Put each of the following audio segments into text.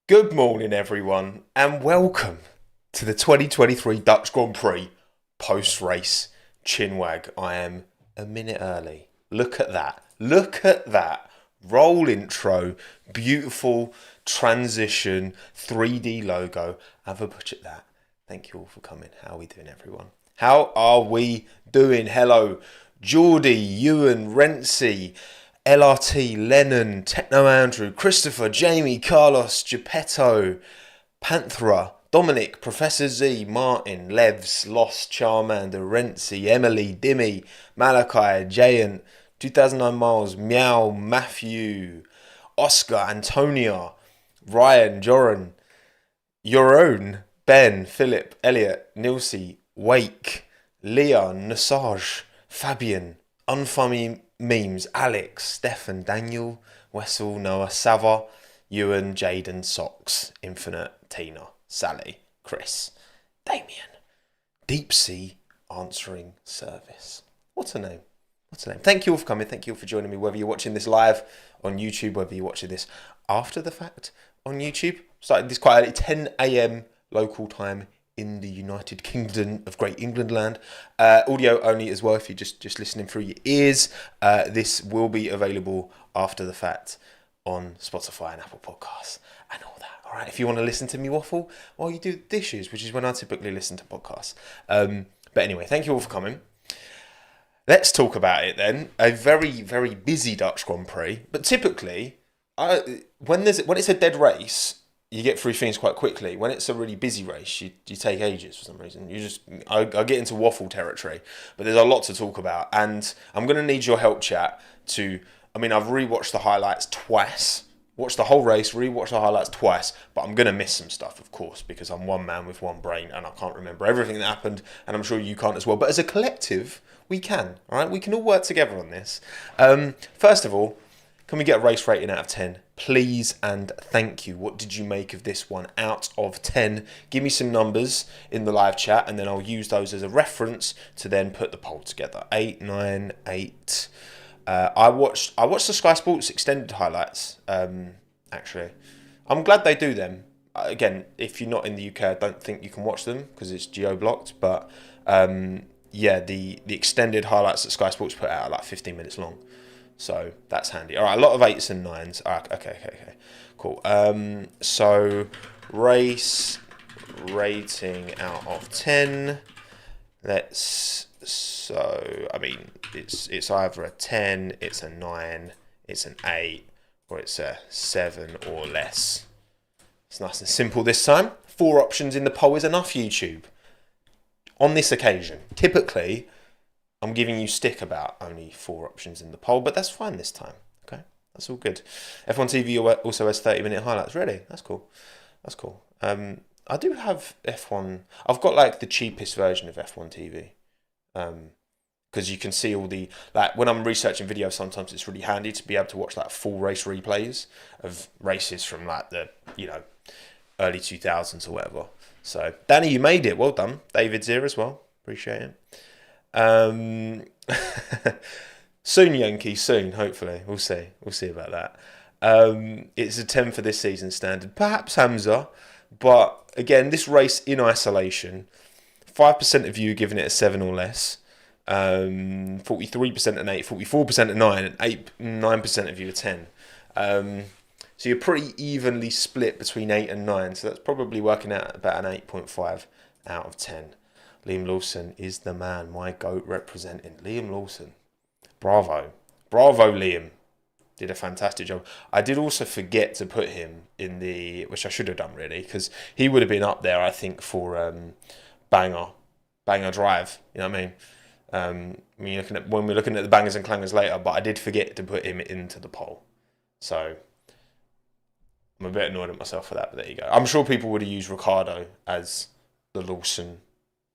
Good morning, everyone, and welcome to the 2023 Dutch Grand Prix post-race Chinwag. I am a minute early. Look at that. Look at that. Roll intro, beautiful transition, 3D logo. Have a butch at that. Thank you all for coming. How are we doing, everyone? How are we doing? Hello, Geordie, Ewan, Renzi, LRT, Lennon, Techno Andrew, Christopher, Jamie, Carlos, Geppetto, Panthera, Dominic, Professor Z, Martin, Levs, Lost, Charmander, Renzi, Emily, Dimmy, Malachi, Jayant, 2009 Miles, Meow, Matthew, Oscar, Antonia, Ryan, Joran, Your Own, Ben, Philip, Elliot, Nilsey, Wake, Leon, Nasaj, Fabian, Unfunny Memes, Alex, Stefan, Daniel, Wessel, Noah, Sava, Ewan, Jaden, Socks, Infinite, Tina, Sally, Chris, Damien, Deep Sea Answering Service. What a name. What a name. Thank you all for coming. Thank you all for joining me, whether you're watching this live on YouTube, whether you're watching this after the fact on YouTube. Started this quite early, 10 a.m. local time in the United Kingdom of Great England land. Audio only as well, if you're just listening through your ears. This will be available after the fact on Spotify and Apple Podcasts and all that. All right, if you want to listen to me waffle while you do dishes, which is when I typically listen to podcasts. But anyway, thank you all for coming. Let's talk about it then. A very, very busy Dutch Grand Prix. But typically, when it's a dead race, you get through things quite quickly. When it's a really busy race, you take ages for some reason. I get into waffle territory, but there's a lot to talk about, and I'm going to need your help, chat. I've rewatched the highlights twice, watched the whole race, rewatched the highlights twice, but I'm going to miss some stuff, of course, because I'm one man with one brain, and I can't remember everything that happened, and I'm sure you can't as well. But as a collective, we can. All right, we can all work together on this. First of all, can we get a race rating out of 10? Please and thank you. What did you make of this one out of 10? Give me some numbers in the live chat, and then I'll use those as a reference to then put the poll together. 8, 9, 8. I watched the Sky Sports extended highlights, actually. I'm glad they do them. Again, if you're not in the UK, I don't think you can watch them because it's geo-blocked, but the extended highlights that Sky Sports put out are like 15 minutes long. So that's handy. All right, a lot of 8s and 9s. All right, okay. Cool. So race rating out of 10. It's either a 10, it's a 9, it's an 8, or it's a 7 or less. It's nice and simple this time. 4 options in the poll is enough, YouTube. On this occasion, typically, I'm giving you stick about only 4 options in the poll, but that's fine this time. Okay, that's all good. F1 TV also has 30-minute highlights. Really? That's cool. I do have F1. I've got like the cheapest version of F1 TV, because you can see all the, like, when I'm researching videos, sometimes it's really handy to be able to watch like full race replays of races from like the early 2000s or whatever. So Danny, you made it. Well done. David's here as well. Appreciate it. Soon, Yankee, soon, hopefully. We'll see about that. It's a 10 for this season standard. Perhaps Hamza, but again, this race in isolation, 5% of you are giving it a 7 or less, 43% an 8, 44% a 9, and 9% of you a 10. So you're pretty evenly split between 8 and 9, so that's probably working out about an 8.5 out of 10. Liam Lawson is the man, my GOAT representing. Liam Lawson. Bravo, Liam. Did a fantastic job. I did also forget to put him in which I should have done really, because he would have been up there, I think, for banger drive. You know what I mean? When we're looking at the bangers and clangers later, but I did forget to put him into the poll. So I'm a bit annoyed at myself for that, but there you go. I'm sure people would have used Ricardo as the Lawson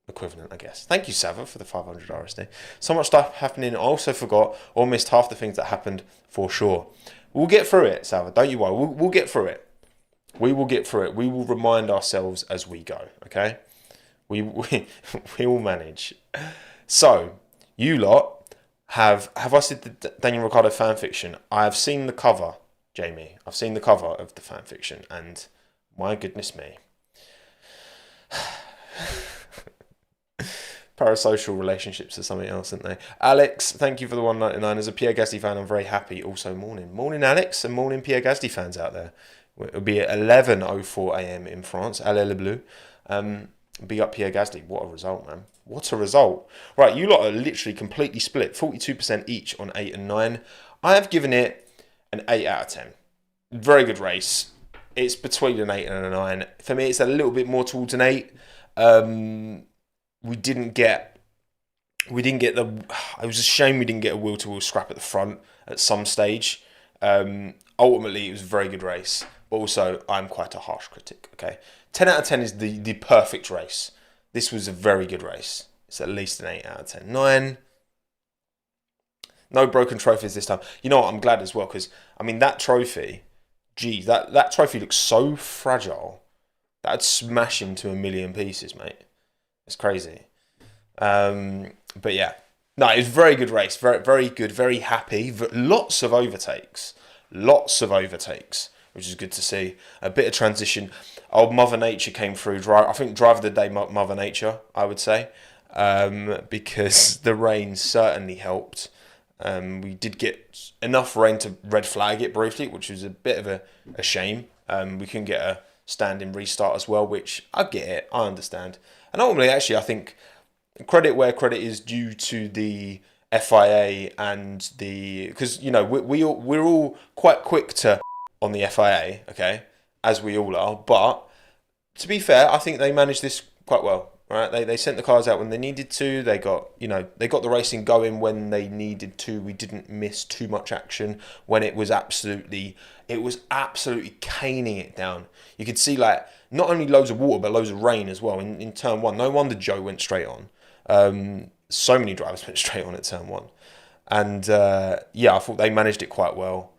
equivalent, I guess. Thank you, Sava, for the 500 RSD. So much stuff happening. I also forgot or missed half the things that happened for sure. We'll get through it, Sava. Don't you worry. We'll get through it. We will get through it. We will remind ourselves as we go, okay? We will manage. So, you lot have I said the Daniel Ricciardo fan fiction? I have seen the cover, Jamie. I've seen the cover of the fan fiction, and My goodness me. Parasocial relationships are something else, aren't they? Alex, thank you for the 199. As a Pierre Gasly fan, I'm very happy. Also, morning. Morning, Alex, and morning, Pierre Gasly fans out there. It'll be at 11:04 a.m. in France. Allez le bleu. Big up Pierre Gasly. What a result, man. What a result. Right, you lot are literally completely split. 42% each on 8 and 9. I have given it an 8 out of 10. Very good race. It's between an 8 and a 9. For me, it's a little bit more towards an 8. We didn't get the... It was a shame we didn't get a wheel-to-wheel scrap at the front at some stage. Ultimately, it was a very good race. But also, I'm quite a harsh critic, okay? 10 out of 10 is the perfect race. This was a very good race. It's at least an 8 out of 10. 9. No broken trophies this time. You know what? I'm glad as well, because, I mean, that trophy... Geez, that trophy looks so fragile. That'd smash him to a million pieces, mate. It's crazy. But yeah. No, it was a very good race. Very, very good. Very happy. Lots of overtakes. Lots of overtakes, which is good to see. A bit of transition. Old Mother Nature came through. I think driver of the day, Mother Nature, I would say. Because the rain certainly helped. We did get enough rain to red flag it briefly, which was a bit of a shame. We couldn't get a standing restart as well, which I get it, I understand. And ultimately, actually, I think credit where credit is due to the FIA and the... Because, you know, we're all quite quick to on the FIA, okay, as we all are. But to be fair, I think they managed this quite well. Right, they sent the cars out when they needed to. They got the racing going when they needed to. We didn't miss too much action when it was absolutely caning it down. You could see like not only loads of water but loads of rain as well in turn one. No wonder Joe went straight on. So many drivers went straight on at turn one, and yeah, I thought they managed it quite well.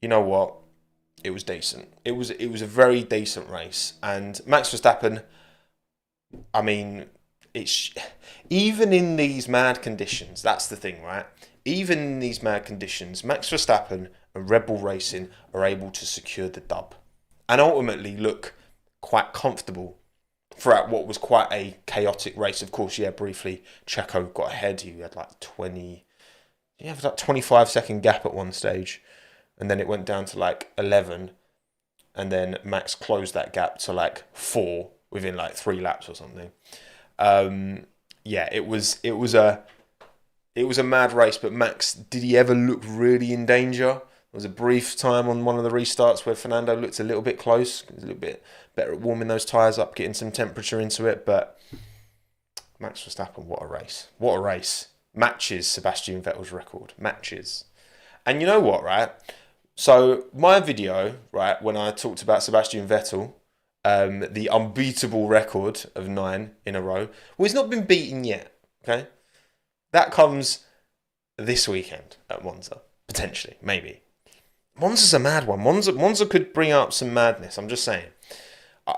You know what? It was decent. It was a very decent race, and Max Verstappen. I mean, it's even in these mad conditions. That's the thing, right? Even in these mad conditions, Max Verstappen and Red Bull Racing are able to secure the dub, and ultimately look quite comfortable throughout what was quite a chaotic race. Of course, yeah, briefly Checo got ahead. He had like 25-second gap at one stage, and then it went down to like 11, and then Max closed that gap to like 4. Within like 3 laps or something. Yeah, it was a mad race. But Max, did he ever look really in danger? There was a brief time on one of the restarts where Fernando looked a little bit close. He was a little bit better at warming those tyres up, getting some temperature into it. But Max Verstappen, what a race! What a race! Matches Sebastian Vettel's record. Matches. And you know what, right? So my video, right, when I talked about Sebastian Vettel. The unbeatable record of 9 in a row. Well, it's not been beaten yet, okay? That comes this weekend at Monza, potentially, maybe. Monza's a mad one. Monza could bring up some madness, I'm just saying.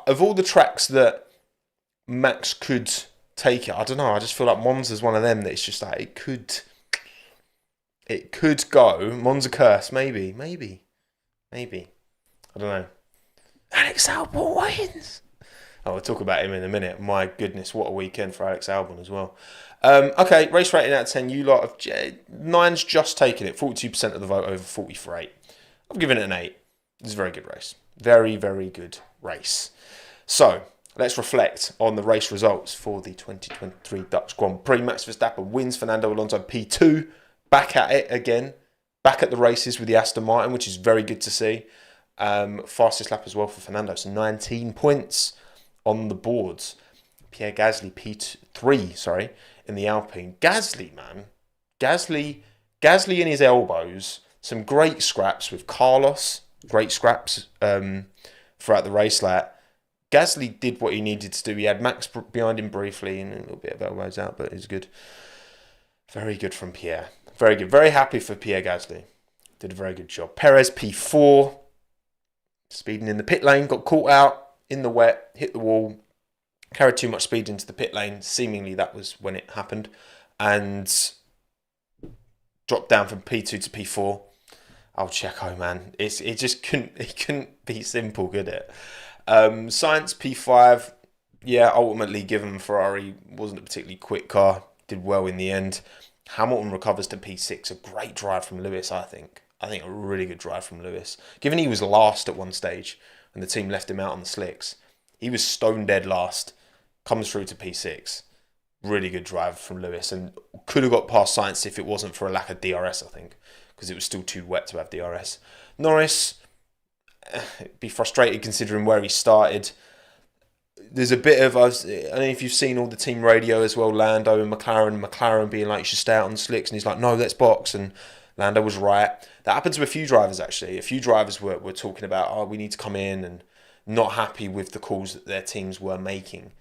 Of all the tracks that Max could take it, I don't know, I just feel like Monza's one of them that it's just like, it could go. Monza curse, maybe. I don't know. Alex Albon wins. Oh, we'll talk about him in a minute. My goodness, what a weekend for Alex Albon as well. Okay, race rating out of 10. You lot have 9's just taken it. 42% of the vote over 40 for 8. I've given it an 8. It's a very good race. Very, very good race. So, let's reflect on the race results for the 2023 Dutch Grand Prix. Max Verstappen wins. Fernando Alonso P2. Back at it again. Back at the races with the Aston Martin, which is very good to see. Fastest lap as well for Fernando, so 19 points on the boards. Pierre Gasly P3, in the Alpine. Gasly, man, Gasly in his elbows. Some great scraps with Carlos. Great scraps throughout the race. Like Gasly did what he needed to do. He had Max behind him briefly and a little bit of elbows out, but it was good. Very good from Pierre. Very good. Very happy for Pierre Gasly. Did a very good job. Perez P4. Speeding in the pit lane, got caught out in the wet, hit the wall, carried too much speed into the pit lane. Seemingly that was when it happened. And dropped down from P2 to P4. Oh, Checo, man. It just couldn't be simple, could it? Science P5, yeah, ultimately given Ferrari wasn't a particularly quick car, did well in the end. Hamilton recovers to P6, a great drive from Lewis, I think. I think a really good drive from Lewis. Given he was last at one stage and the team left him out on the slicks, he was stone dead last, comes through to P6. Really good drive from Lewis and could have got past Sainz if it wasn't for a lack of DRS, I think, because it was still too wet to have DRS. Norris, be frustrated considering where he started. There's a bit of, I don't know if you've seen all the team radio as well, Lando and McLaren being like, you should stay out on the slicks, and he's like, no, let's box, and Lando was right. That happened to a few drivers, actually. A few drivers were talking about, oh, we need to come in, and not happy with the calls that their teams were making.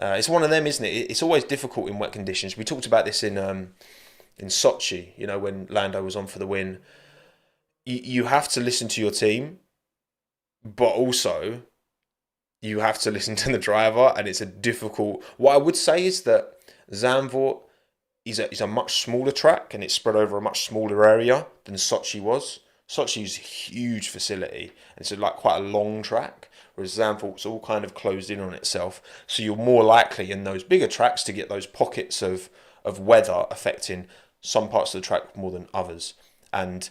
It's one of them, isn't it? It's always difficult in wet conditions. We talked about this in Sochi, you know, when Lando was on for the win. You have to listen to your team, but also you have to listen to the driver, and it's a difficult... What I would say is that Zandvoort is a much smaller track, and it's spread over a much smaller area than Sochi was. Sochi is a huge facility, and it's like quite a long track, whereas Zandvoort's all kind of closed in on itself. So you're more likely in those bigger tracks to get those pockets of weather affecting some parts of the track more than others. And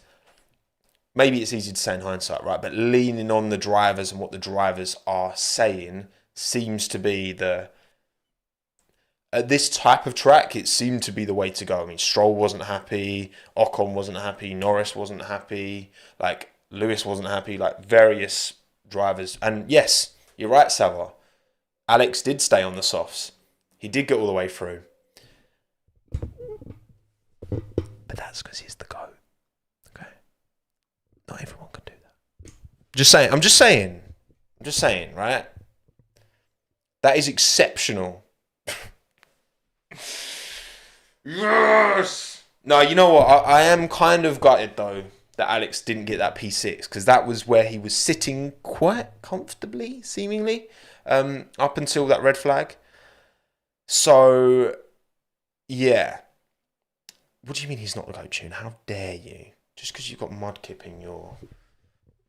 maybe it's easy to say in hindsight, right? But leaning on the drivers and what the drivers are saying seems to be at this type of track, it seemed to be the way to go. I mean, Stroll wasn't happy, Ocon wasn't happy, Norris wasn't happy, like Lewis wasn't happy, like various drivers. And yes, you're right, Sava. Alex did stay on the softs. He did get all the way through. But that's because he's the GOAT. Okay? Not everyone can do that. I'm just saying, right? That is exceptional. Yes! No, you know what? I am kind of gutted, though, that Alex didn't get that P6, because that was where he was sitting quite comfortably, seemingly, up until that red flag. So, yeah. What do you mean he's not the GOAT tune? How dare you? Just because you've got Mudkip in your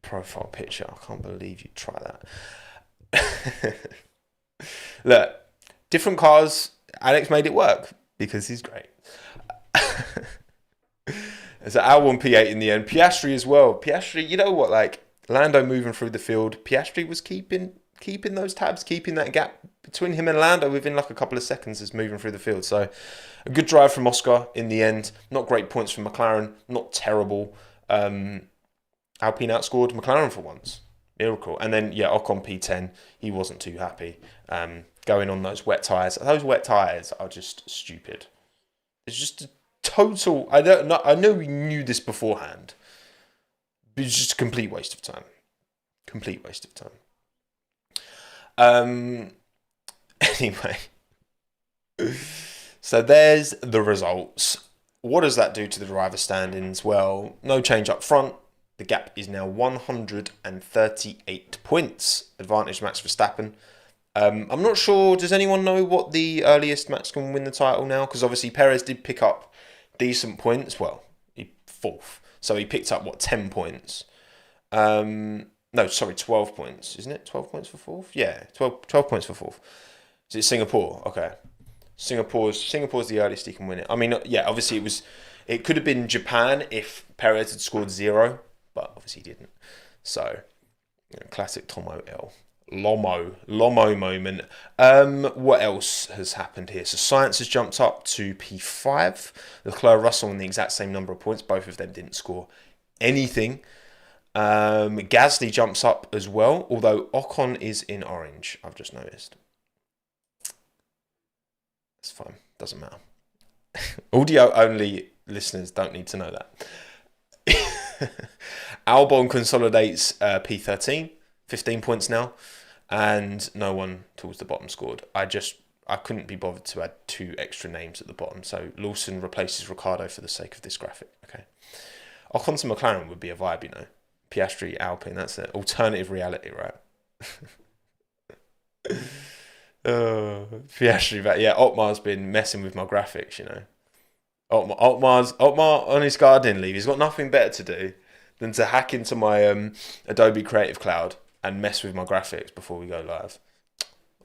profile picture. I can't believe you try that. Look, different cars. Alex made it work because he's great. So Albon P8 in the end. Piastri as well. Piastri, you know what? Like Lando moving through the field. Piastri was keeping those tabs, keeping that gap between him and Lando within like a couple of seconds as moving through the field. So a good drive from Oscar in the end. Not great points from McLaren. Not terrible. Alpine outscored McLaren for once. Miracle. And then, yeah, Ocon P10. He wasn't too happy. Going on those wet tyres. Those wet tyres are just stupid. It's just a total... I know we knew this beforehand. But it's just a complete waste of time. Complete waste of time. Anyway. So there's the results. What does that do to the driver standings? Well, no change up front. The gap is now 138 points. Advantage Max Verstappen. I'm not sure, does anyone know what the earliest Max can win the title now? Because obviously Perez did pick up decent points. Well, he fourth. So he picked up, 10 points? 12 points, isn't it? 12 points for fourth? Yeah, 12 points for fourth. Is it Singapore? Okay. Singapore's the earliest he can win it. I mean, yeah, obviously it could have been Japan if Perez had scored 0, but obviously he didn't. So, classic Tommo L. Lomo moment. What else has happened here? So Science has jumped up to P5. Leclerc, Russell on the exact same number of points. Both of them didn't score anything. Gasly jumps up as well, although Ocon is in orange, I've just noticed. It's fine, doesn't matter. Audio only listeners don't need to know that. Albon consolidates P13, 15 points now. And no one towards the bottom scored. I couldn't be bothered to add 2 extra names at the bottom. So Lawson replaces Ricciardo for the sake of this graphic. Okay. Ocon to McLaren would be a vibe, you know. Piastri, Alpine, that's an alternative reality, right? Piastri, but yeah, Otmar's been messing with my graphics, you know. Otmar on his gardening leave. He's got nothing better to do than to hack into my Adobe Creative Cloud and mess with my graphics before we go live.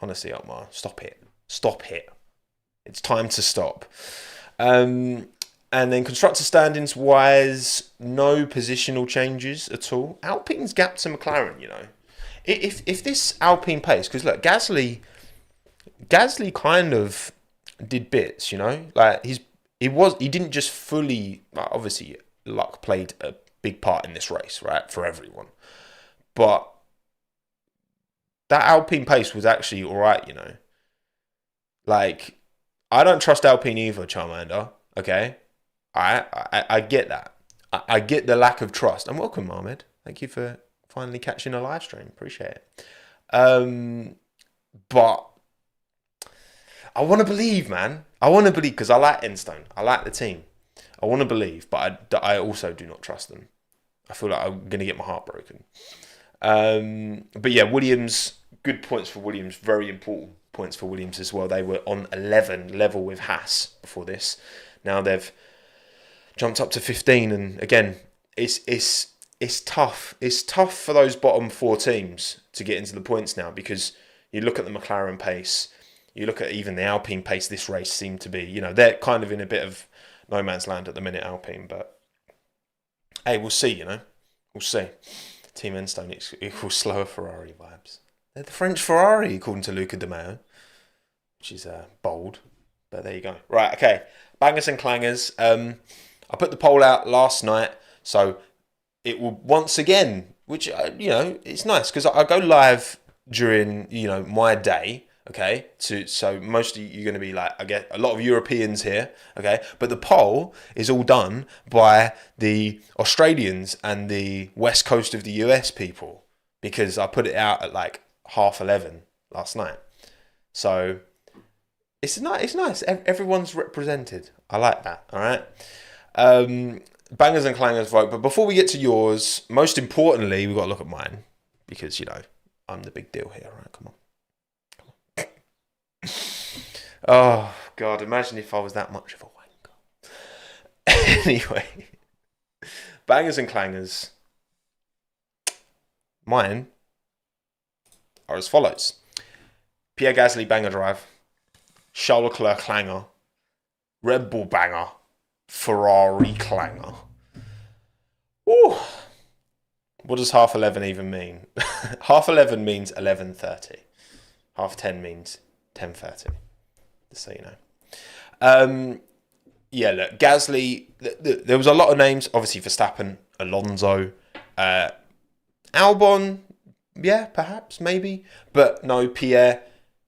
Honestly, Otmar, stop it. Stop it. It's time to stop. And then constructor standings wise, no positional changes at all. Alpine's gap to McLaren, you know. If this Alpine pace, because look, Gasly kind of did bits, you know. Like he didn't just fully, like, obviously luck played a big part in this race, right, for everyone. But that Alpine pace was actually all right, you know. Like, I don't trust Alpine either, Charmander. Okay, I get that. I get the lack of trust. And welcome, Mohammed. Thank you for finally catching a live stream. Appreciate it. But I want to believe, man. I want to believe because I like Enstone. I like the team. I want to believe, but I also do not trust them. I feel like I'm going to get my heart broken. But yeah, Williams, good points for Williams. Very important points for Williams as well. They were on 11, level with Haas before this. Now they've jumped up to 15, and again, it's tough. It's tough for those bottom four teams to get into the points now, because you look at the McLaren pace, you look at even the Alpine pace. This race seemed to be, you know, they're kind of in a bit of no man's land at the minute, Alpine. But hey, we'll see. You know, we'll see. Team Enstone equals slower Ferrari vibes. They're the French Ferrari, according to Luca Di Maio, which is bold. But there you go. Right, okay. Bangers and clangers. I put the poll out last night, so it will once again, which, you know, it's nice because I go live during, you know, my day, okay? So most of you're going to be like, I get a lot of Europeans here, okay? But the poll is all done by the Australians and the west coast of the US people, because I put it out at like 11:30 last night. So it's nice. Everyone's represented. I like that, all right? Bangers and clangers vote. But before we get to yours, most importantly, we've got to look at mine, because, you know, I'm the big deal here, right? Come on. Oh, God, imagine if I was that much of a wanker. Anyway, bangers and clangers. Mine are as follows. Pierre Gasly, banger drive. Charles Leclerc, clanger. Red Bull, banger. Ferrari, clanger. Ooh. What does 11:30 even mean? 11:30 means 11:30. 10:30 means 10:30. Just so you know. Yeah, look, Gasly, there was a lot of names. Obviously, Verstappen, Alonso, Albon, yeah, perhaps, maybe. But no, Pierre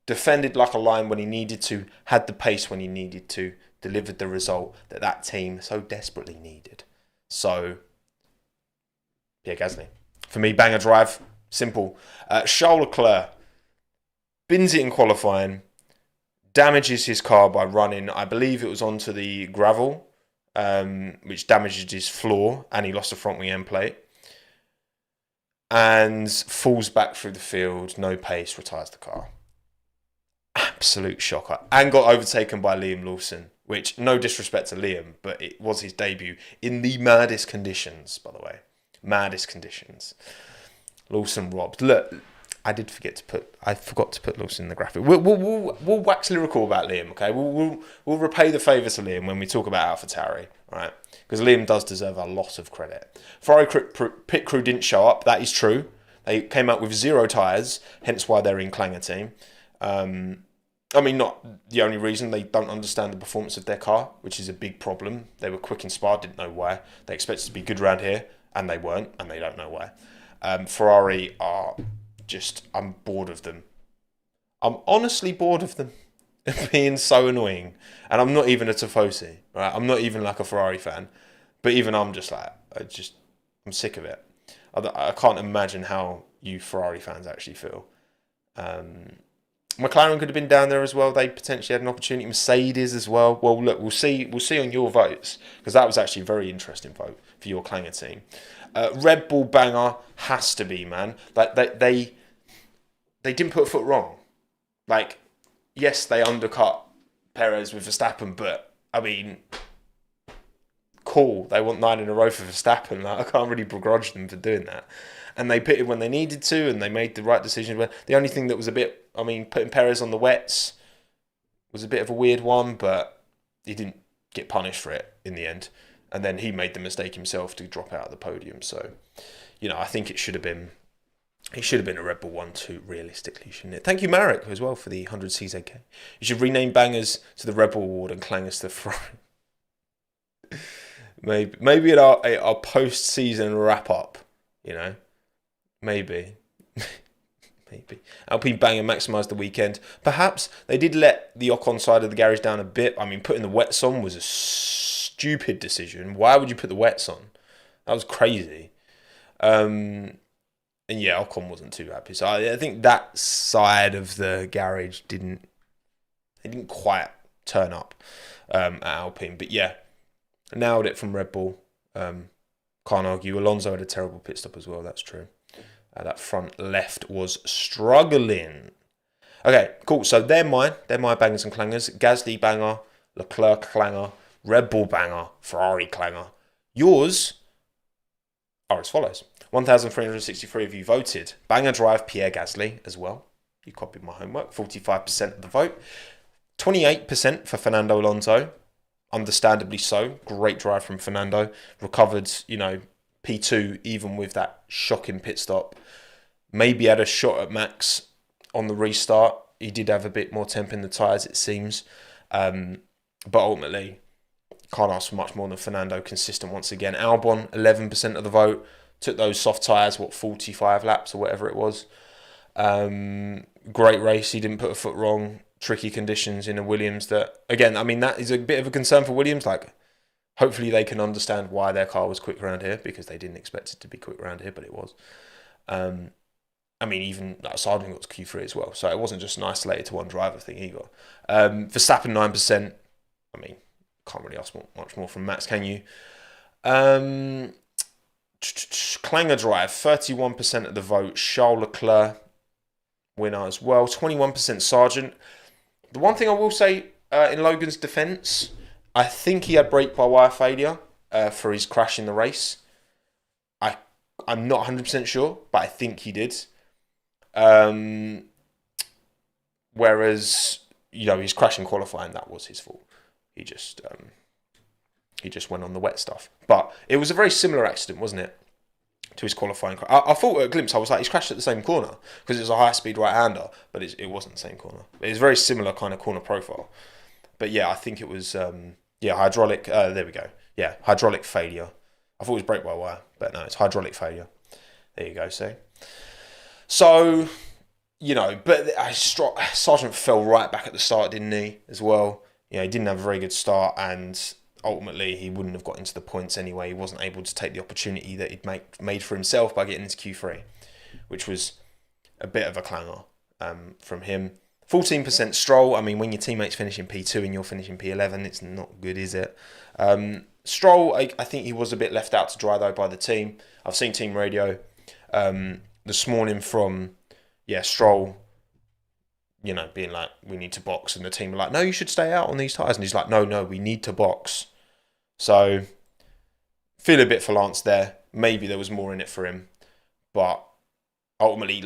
defended like a lion when he needed to, had the pace when he needed to, delivered the result that team so desperately needed. So, Pierre Gasly. For me, banger drive, simple. Charles Leclerc bins it in qualifying, damages his car by running, I believe it was onto the gravel, which damaged his floor, and he lost the front wing end plate. And falls back through the field, no pace, retires the car. Absolute shocker. And got overtaken by Liam Lawson, which, no disrespect to Liam, but it was his debut in the maddest conditions, by the way. Maddest conditions. Lawson robbed. Look, I forgot to put Lawson in the graphic. We'll wax lyrical about Liam, okay? We'll repay the favour to Liam when we talk about AlphaTauri, all right? Because Liam does deserve a lot of credit. Ferrari pit crew didn't show up. That is true. They came out with 0 tyres, hence why they're in Clanger team. I mean, not the only reason. They don't understand the performance of their car, which is a big problem. They were quick in Spa, didn't know why. They expected to be good around here, and they weren't, and they don't know why. Ferrari are just, I'm bored of them. I'm honestly bored of them being so annoying. And I'm not even a Tifosi, right? I'm not even like a Ferrari fan. But even I'm just like, I'm sick of it. I can't imagine how you Ferrari fans actually feel. McLaren could have been down there as well. They potentially had an opportunity. Mercedes as well. Well, look, we'll see on your votes, because that was actually a very interesting vote for your Clanger team. Red Bull banger has to be, man. Like they didn't put a foot wrong. Like, yes, they undercut Perez with Verstappen, but I mean, cool. They want 9 in a row for Verstappen. Like, I can't really begrudge them for doing that. and they pitted when they needed to, and they made the right decision. The only thing that was a bit, I mean, putting Perez on the wets was a bit of a weird one, but he didn't get punished for it in the end. And then he made the mistake himself to drop out of the podium. So, you know, I think it should have been a Red Bull 1-2 realistically, shouldn't it? Thank you, Marek, as well, for the 100 CZK. You should rename bangers to the Red Bull Award and clangers to Ferrari. Maybe at our post-season wrap-up, you know? Maybe. Maybe. Alpine banger maximised the weekend. Perhaps they did let the Ocon side of the garage down a bit. I mean, putting the wets on was a stupid decision. Why would you put the wets on? That was crazy. And yeah, Ocon wasn't too happy. So I think that side of the garage didn't quite turn up at Alpine. But yeah, nailed it from Red Bull. Can't argue. Alonso had a terrible pit stop as well. That's true. That front left was struggling. Okay, cool. So they're mine. They're my bangers and clangers. Gasly banger, Leclerc clanger, Red Bull banger, Ferrari clanger. Yours are as follows. 1,363 of you voted. Banger drive, Pierre Gasly as well. You copied my homework. 45% of the vote. 28% for Fernando Alonso. Understandably so. Great drive from Fernando. Recovered, you know, P2 even with that shocking pit stop. Maybe had a shot at Max on the restart. He did have a bit more temp in the tyres, it seems. But ultimately, can't ask for much more than Fernando. Consistent once again. Albon, 11% of the vote. Took those soft tyres, 45 laps or whatever it was. Great race. He didn't put a foot wrong. Tricky conditions in a Williams that, again, I mean, that is a bit of a concern for Williams. Like, hopefully they can understand why their car was quick around here, because they didn't expect it to be quick around here, but it was. I mean, even Sargent got to Q3 as well, so it wasn't just an isolated to one driver thing either. Verstappen 9%. I mean, can't really ask much more from Max, can you? Clanger drive, 31% of the vote. Charles Leclerc, winner as well. 21% Sargent. The one thing I will say in Logan's defence, I think he had brake-by-wire failure for his crash in the race. I'm not 100% sure, but I think he did. Whereas, you know, his crash in qualifying, that was his fault. He just went on the wet stuff. But it was a very similar accident, wasn't it, to his qualifying crash. I thought at a glimpse, I was like, he's crashed at the same corner, because it was a high-speed right-hander, but it wasn't the same corner. It was a very similar kind of corner profile. But yeah, I think it was, hydraulic, there we go. Yeah, hydraulic failure. I thought it was brake-by-wire, but no, it's hydraulic failure. There you go, see? So, you know, but Sargent fell right back at the start, didn't he, as well? You know, he didn't have a very good start, and ultimately he wouldn't have got into the points anyway. He wasn't able to take the opportunity that he'd made for himself by getting into Q3, which was a bit of a clanger from him. 14% Stroll. I mean, when your teammate's finishing P2 and you're finishing P11, it's not good, is it? Stroll, I think he was a bit left out to dry, though, by the team. I've seen team radio this morning from, Stroll, you know, being like, we need to box. And the team were like, no, you should stay out on these tyres. And he's like, no, we need to box. So, feel a bit for Lance there. Maybe there was more in it for him. But ultimately,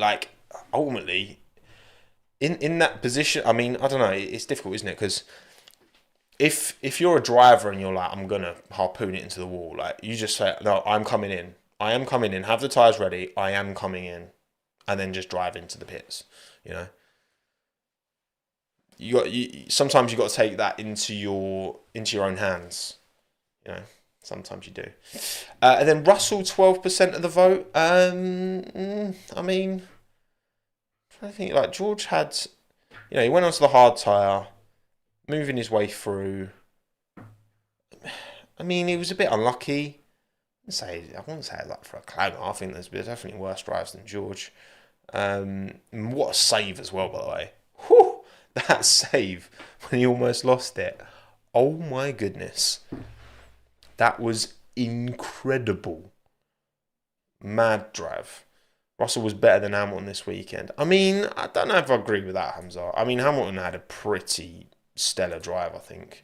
in that position, I mean, I don't know, it's difficult, isn't it? Because if you're a driver and you're like, I'm going to harpoon it into the wall, like, you just say, no, I'm coming in. I am coming in. Have the tyres ready. I am coming in. And then just drive into the pits, you know? Sometimes you got to take that into your own hands, you know? Sometimes you do. And then Russell, 12% of the vote. I mean, I think, like, George had, you know, he went onto the hard tyre, moving his way through. I mean, he was a bit unlucky. I wouldn't say that for a clanger. I think there's definitely worse drives than George. What a save as well, by the way. Whew, that save when he almost lost it. Oh my goodness. That was incredible. Mad drive. Russell was better than Hamilton this weekend. I mean, I don't know if I agree with that, Hamza. I mean, Hamilton had a pretty stellar drive, I think.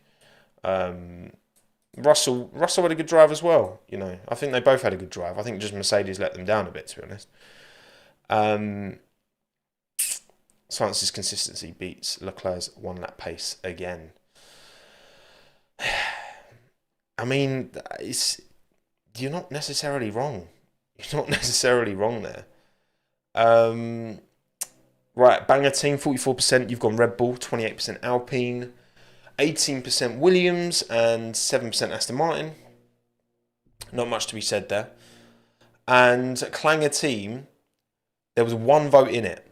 Russell had a good drive as well. You know, I think they both had a good drive. I think just Mercedes let them down a bit, to be honest. Sainz's consistency beats Leclerc's 1 lap pace again. I mean, you're not necessarily wrong. You're not necessarily wrong there. Right, banger team, 44%. You've gone Red Bull, 28% Alpine, 18% Williams, and 7% Aston Martin. Not much to be said there. And Clanger team, there was 1 vote in it.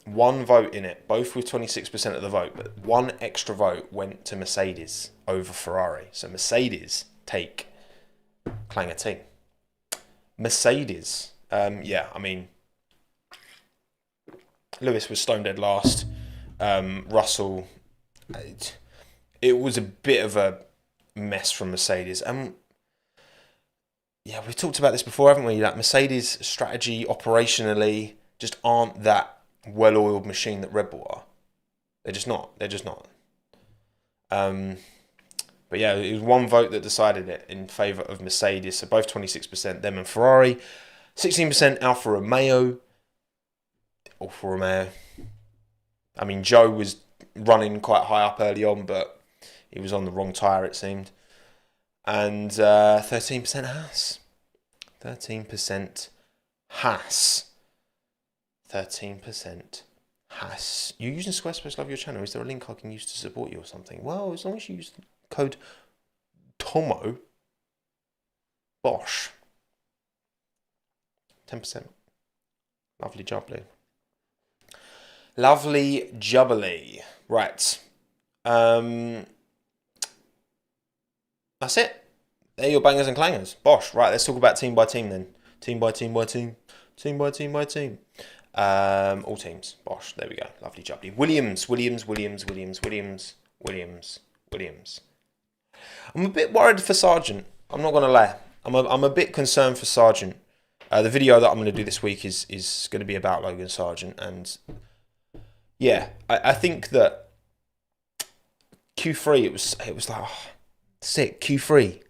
1 vote in it, both with 26% of the vote, but 1 extra vote went to Mercedes over Ferrari. So Mercedes take Clanger team. Mercedes, yeah, I mean, Lewis was stone dead last. Russell, it was a bit of a mess from Mercedes. Yeah, we've talked about this before, haven't we? That Mercedes strategy operationally just aren't that well-oiled machine that Red Bull are. They're just not. But yeah, it was 1 vote that decided it in favour of Mercedes. So both 26%, them and Ferrari. 16% Alfa Romeo. I mean, Joe was running quite high up early on, but he was on the wrong tyre, it seemed. And 13% Haas. 13% Haas. 13% Haas. You're using Squarespace Love Your Channel. Is there a link I can use to support you or something? Well, as long as you use the code Tommo, Bosch. 10%. Lovely jubbly. Lovely jubbly. Right. That's it. They're your bangers and clangers. Bosch. Right, let's talk about team by team then. Team by team by team. Team by team by team. All teams. Bosch. There we go. Lovely jubbly. Williams. I'm a bit worried for Sargent. I'm not going to lie. I'm a bit concerned for Sargent. The video that I'm going to do this week is going to be about Logan Sargent. And yeah, I think that Q3, it was like, sick. Q3.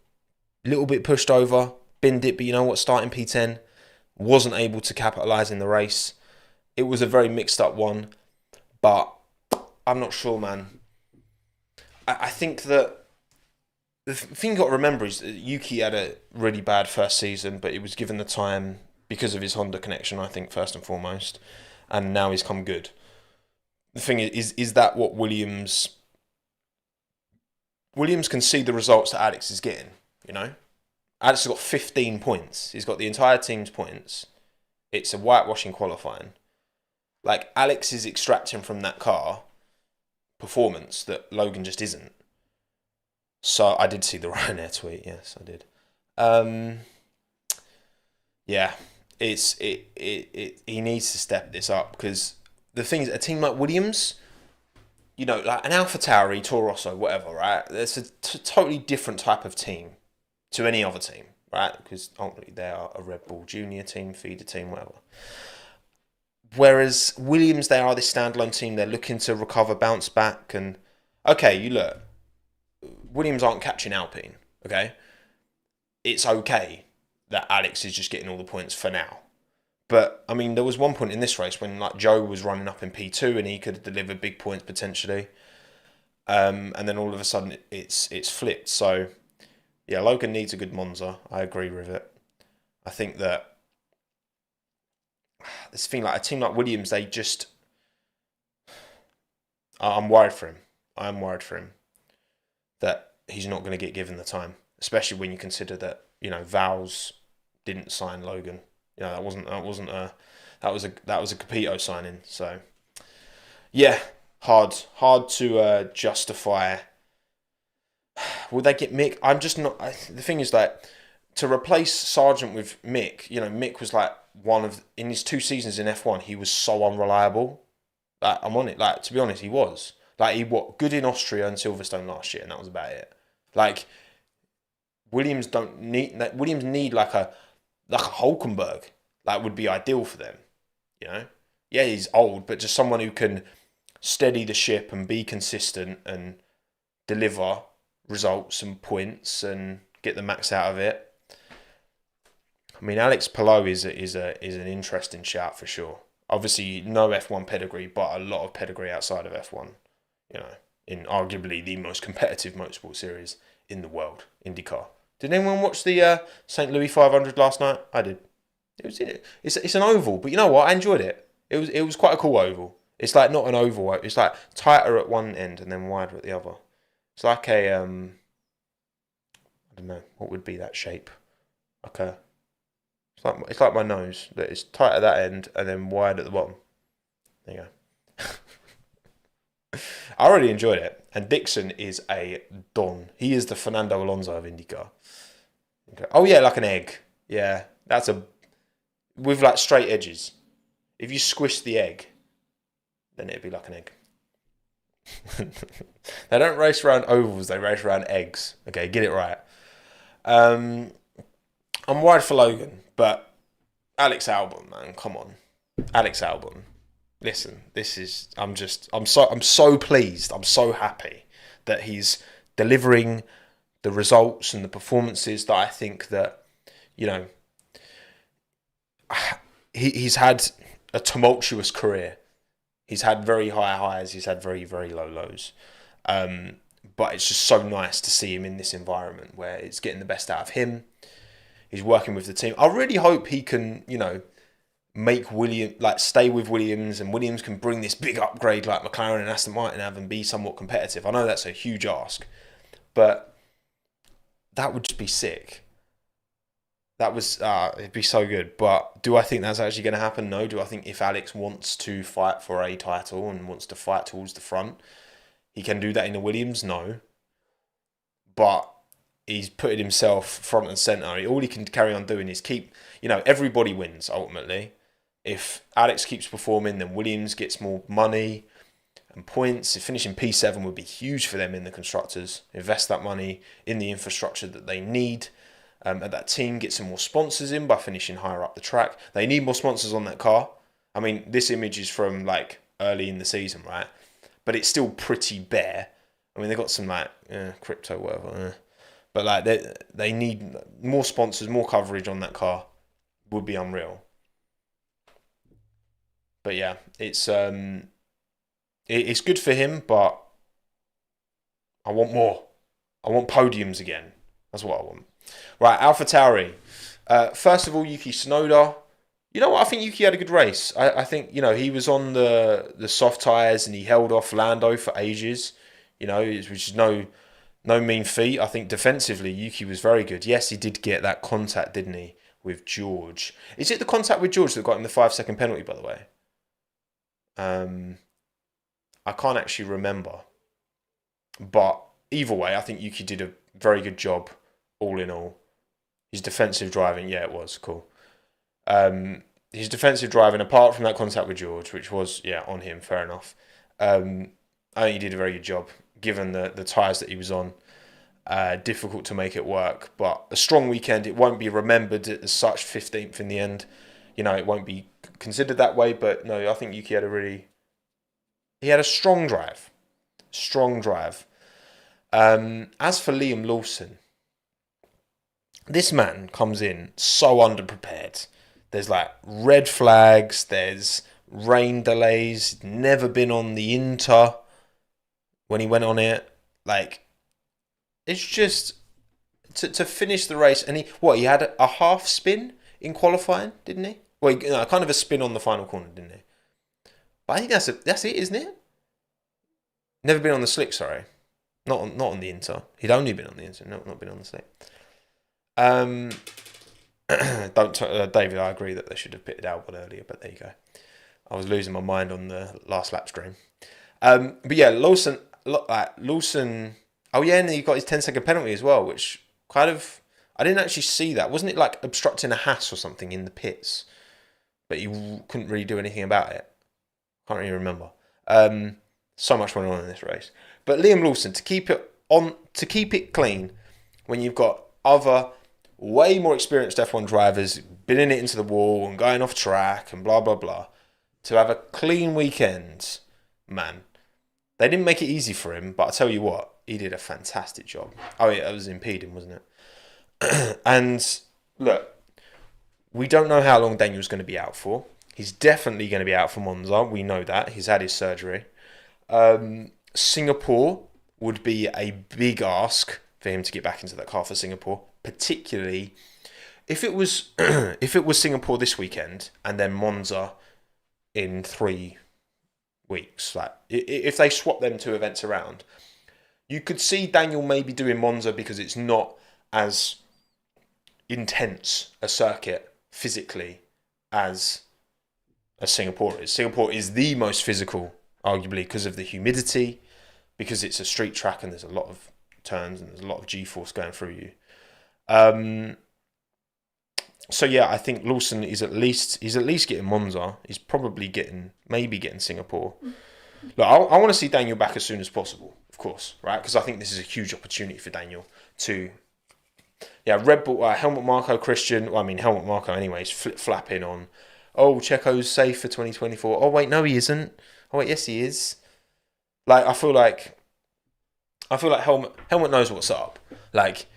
A little bit pushed over. Binned it, but you know what? Starting P10. Wasn't able to capitalise in the race. It was a very mixed up one. But I'm not sure, man. I think that the thing you got to remember is that Yuki had a really bad first season, but he was given the time because of his Honda connection, I think, first and foremost. And now he's come good. The thing is that what Williams can see the results that Alex is getting, you know? Alex has got 15 points. He's got the entire team's points. It's a whitewashing qualifying. Like, Alex is extracting from that car performance that Logan just isn't. So, I did see the Ryanair tweet. Yes, I did. Yeah, he needs to step this up because the thing is, a team like Williams, you know, like an Alpha Tauri, Toro Rosso, whatever, right? It's a totally different type of team to any other team, right? Because ultimately they are a Red Bull Junior team, feeder team, whatever. Whereas Williams, they are this standalone team. They're looking to recover, bounce back, and okay, you look, Williams aren't catching Alpine, okay? It's okay that Alex is just getting all the points for now. But, I mean, there was one point in this race when like Joe was running up in P2 and he could have delivered big points potentially. And then all of a sudden it's flipped. So, yeah, Logan needs a good Monza. I agree with it. I think that this thing, like a team like Williams, they just... I'm worried for him. I'm worried for him that he's not going to get given the time, especially when you consider that, you know, Vowles didn't sign Logan. You know, that was a Capito signing. So, yeah, hard to justify. Will they get Mick? I'm just not. The thing is that to replace Sargent with Mick, you know, Mick was like in his 2 seasons in F1, he was so unreliable. Like, I'm on it. Like, to be honest, he was. Like, he was good in Austria and Silverstone last year, and that was about it. Like, Williams need like a Hulkenberg. Like, would be ideal for them. You know? Yeah, he's old, but just someone who can steady the ship and be consistent and deliver results and points and get the max out of it. I mean, Alex Palou is an interesting shout for sure. Obviously, no F1 pedigree, but a lot of pedigree outside of F1. You know, in arguably the most competitive motorsport series in the world, IndyCar. Did anyone watch the St. Louis 500 last night? I did. It's an oval, but you know what? I enjoyed it. It was quite a cool oval. It's like not an oval. It's like tighter at one end and then wider at the other. It's like a I don't know what would be that shape. Like it's like my nose. That it's tight at that end and then wide at the bottom. There you go. I really enjoyed it. And Dixon is a don. He is the Fernando Alonso of IndyCar. Okay. Oh yeah, like an egg. Yeah, that's with like straight edges. If you squish the egg, then it'd be like an egg. They don't race around ovals, they race around eggs. Okay, get it right. I'm worried for Logan, but Alex Albon, man, come on. Alex Albon. Listen, I'm so pleased, I'm so happy that he's delivering the results and the performances that I think that, you know, he's had a tumultuous career. He's had very high highs, he's had very, very low lows. But it's just so nice to see him in this environment where it's getting the best out of him. He's working with the team. I really hope he can, you know, stay with Williams, and Williams can bring this big upgrade like McLaren and Aston Martin have and be somewhat competitive. I know that's a huge ask, but that would just be sick. That was, it'd be so good. But do I think that's actually going to happen? No. Do I think if Alex wants to fight for a title and wants to fight towards the front, he can do that in the Williams? No. But he's putting himself front and centre. All he can carry on doing is keep, you know, everybody wins ultimately. If Alex keeps performing, then Williams gets more money and points. If finishing P7 would be huge for them in the constructors. Invest that money in the infrastructure that they need. And that team gets some more sponsors in by finishing higher up the track. They need more sponsors on that car. I mean, this image is from like early in the season, right? But it's still pretty bare. I mean, they got some like crypto, whatever. But like they need more sponsors, more coverage on that car. Would be unreal. But yeah, it's good for him, but I want more. I want podiums again. That's what I want. Right, Alpha Tauri. First of all, Yuki Tsunoda. You know what? I think Yuki had a good race. I think, you know, he was on the soft tyres and he held off Lando for ages. You know, which is no mean feat. I think defensively, Yuki was very good. Yes, he did get that contact, didn't he, with George? Is it the contact with George that got him the 5-second penalty, by the way? I can't actually remember. But either way, I think Yuki did a very good job, all in all. His defensive driving, yeah, it was cool. His defensive driving, apart from that contact with George, which was, yeah, on him, fair enough. I think he did a very good job, given the tyres that he was on. Difficult to make it work, but a strong weekend. It won't be remembered as such, 15th in the end. You know, it won't be considered that way, but no, I think Yuki had a strong drive. Strong drive. As for Liam Lawson, this man comes in so underprepared. There's like red flags, there's rain delays, never been on the Inter when he went on it. Like, it's just to finish the race, and he had a half spin in qualifying, didn't he? Well, kind of a spin on the final corner, didn't he? But I think that's it, isn't it? Never been on the slick, sorry. Not on the Inter. He'd only been on the Inter, not been on the slick. David, I agree that they should have pitted Albon earlier, but there you go. I was losing my mind on the last lap stream. But yeah, Lawson. Oh yeah, and he got his 10-second penalty as well, which kind of, I didn't actually see that. Wasn't it like obstructing a Haas or something in the pits? But he couldn't really do anything about it. Can't really remember. So much went on in this race. But Liam Lawson, to keep it clean, when you've got other way more experienced F1 drivers binning it into the wall and going off track and blah blah blah, to have a clean weekend, man. They didn't make it easy for him, but I tell you what, he did a fantastic job. Oh yeah, it was impeding, wasn't it? And look, we don't know how long Daniel's going to be out for. He's definitely going to be out for Monza. We know that. He's had his surgery. Singapore would be a big ask for him to get back into that car for Singapore, particularly if it was if it was Singapore this weekend and then Monza in 3 weeks. Like if they swap them two events around, you could see Daniel maybe doing Monza because it's not as intense a circuit physically as Singapore is. Singapore is the most physical, arguably, because of the humidity, because it's a street track and there's a lot of turns and there's a lot of G-force going through you. So yeah, I think Lawson is at least getting Monza. He's probably maybe getting Singapore. Look, I want to see Daniel back as soon as possible, of course, right? Because I think this is a huge opportunity for Daniel to, Red Bull, Helmut Marko, Christian. Well, I mean Helmut Marko, anyways, flip-flapping on. Oh, Checo's safe for 2024. Oh wait, no, he isn't. Oh wait, yes, he is. Like I feel like Helmut knows what's up. Like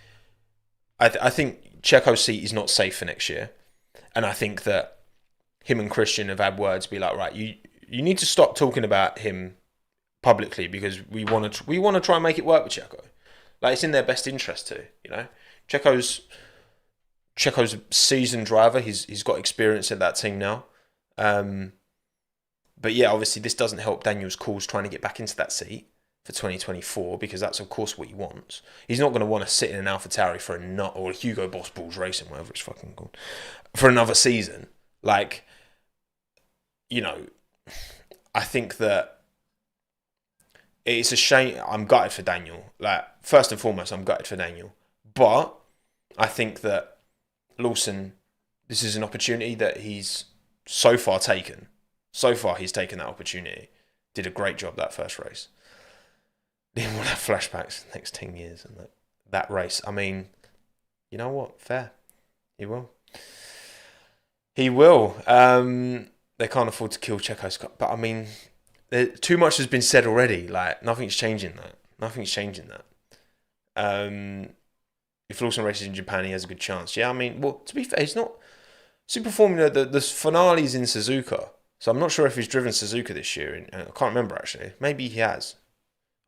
I think Checo's seat is not safe for next year, and I think that him and Christian have had words be like, right, you need to stop talking about him publicly because we want to try and make it work with Checo. Like it's in their best interest too, you know. Checo's a seasoned driver. He's got experience in that team now. But yeah, obviously this doesn't help Daniel's cause trying to get back into that seat for 2024 because that's of course what he wants. He's not going to want to sit in an AlphaTauri for or Hugo Boss Balls Racing, whatever it's fucking called, for another season. Like, you know, I think that it's a shame. I'm gutted for Daniel. Like, first and foremost, I'm gutted for Daniel. But I think that Lawson, this is an opportunity that he's so far taken. So far, he's taken that opportunity. Did a great job that first race. Then we'll have flashbacks the next 10 years and that race. I mean, you know what? Fair. He will. He will. They can't afford to kill Checo's car. But I mean, too much has been said already. Like, nothing's changing that. If Lawson races in Japan, he has a good chance. Yeah, I mean, well, to be fair, he's not... Super Formula, the finale's in Suzuka. So I'm not sure if he's driven Suzuka this year. I can't remember, actually. Maybe he has.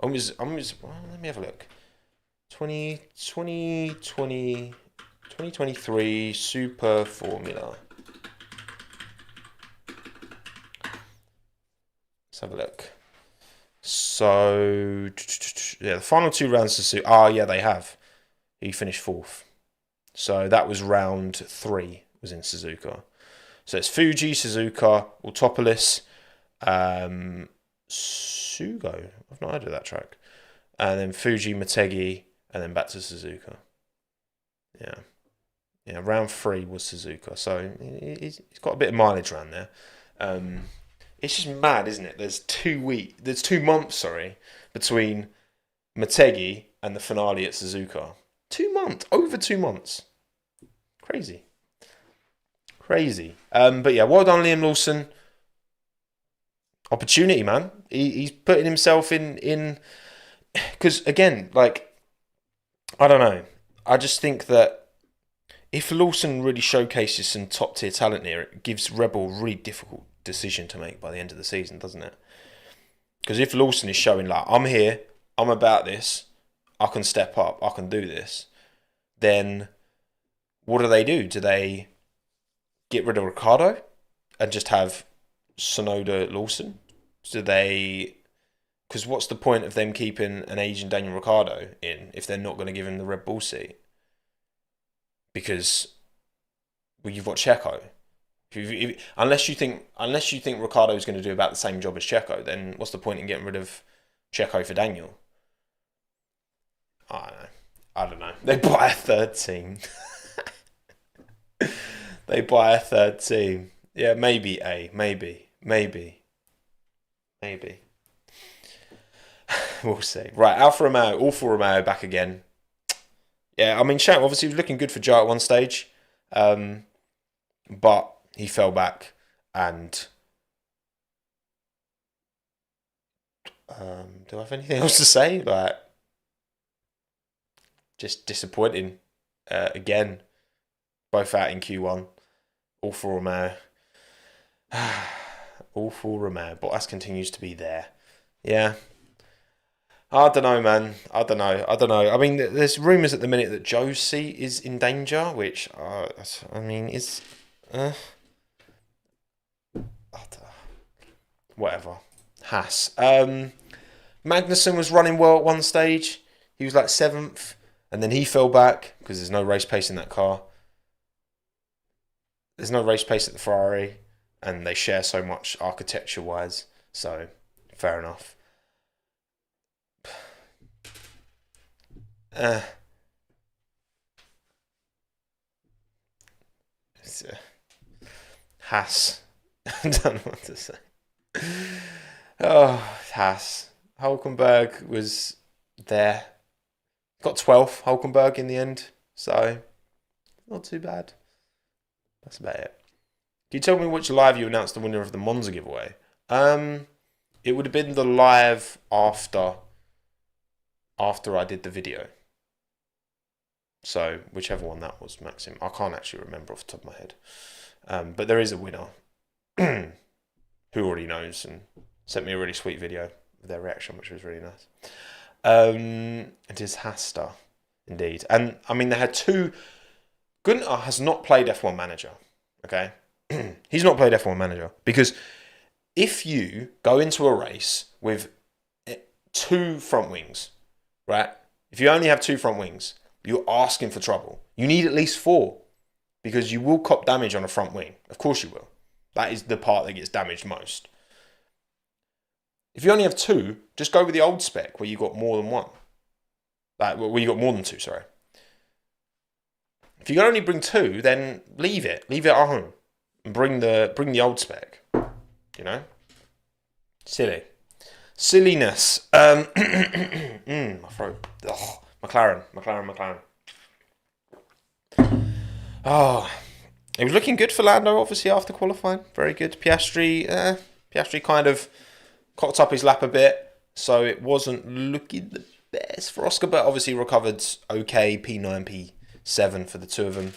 Well, let me have a look. 2023 Super Formula. Let's have a look. So, yeah, the final 2 rounds of Suzuka. Oh, yeah, they have. He finished 4th. So that was round 3, was in Suzuka. So it's Fuji, Suzuka, Autopolis, Sugo. I've not heard of that track. And then Fuji, Motegi, and then back to Suzuka. Yeah, round 3 was Suzuka. So he's got a bit of mileage around there. It's just mad, isn't it? There's 2 months, between Motegi and the finale at Suzuka. 2 months, over 2 months. Crazy. But yeah, well done, Liam Lawson. Opportunity, man. He's putting himself in. Because again, like, I don't know. I just think that if Lawson really showcases some top tier talent here, it gives Rebel a really difficult decision to make by the end of the season, doesn't it? Because if Lawson is showing like, I'm here, I'm about this, I can step up, I can do this, then what do? Do they get rid of Ricciardo and just have Tsunoda Lawson? Because what's the point of them keeping an aging Daniel Ricciardo in if they're not going to give him the Red Bull seat? Because you've got Checo. Unless you think Ricciardo is going to do about the same job as Checo, then what's the point in getting rid of Checo for Daniel? I don't know. They buy a third team. Yeah, maybe maybe. We'll see. Right, Alfa Romeo back again. Yeah, I mean, Shank obviously was looking good for Joe at one stage, but he fell back and... do I have anything else to say? Like, just disappointing again. Both out in Q1. All for Romeo. All for Romeo. Bottas continues to be there. Yeah. I don't know, man. I don't know. I mean, there's rumours at the minute that Josie is in danger, which, I mean, is... whatever. Haas. Magnussen was running well at one stage. He was like 7th. And then he fell back because there's no race pace in that car. There's no race pace at the Ferrari. And they share so much architecture-wise. So, fair enough. Haas. I don't know what to say. Oh, Haas. Hulkenberg was there. Got 12th, Hulkenberg, in the end. So, not too bad. That's about it. Can you tell me which live you announced the winner of the Monza giveaway? It would have been the live after I did the video. So, whichever one that was, Maxim. I can't actually remember off the top of my head. But there is a winner who already knows and sent me a really sweet video of their reaction, which was really nice. It is Hasta, indeed. And, I mean, they had two... Gunter has not played F1 Manager, okay? He's not played F1 Manager. Because if you go into a race with 2 front wings, right? If you only have 2 front wings, you're asking for trouble. You need at least 4. Because you will cop damage on a front wing. Of course you will. That is the part that gets damaged most. If you only have 2, just go with the old spec where you got more than 1. Where you got more than 2, sorry. If you can only bring 2, then leave it. Leave it at home. And bring the old spec. You know? Silly. Silliness. My throat. Ugh. McLaren. Oh, it was looking good for Lando, obviously, after qualifying. Very good. Piastri kind of cocked up his lap a bit, so it wasn't looking the best for Oscar, but obviously recovered okay, P9, P7 for the two of them.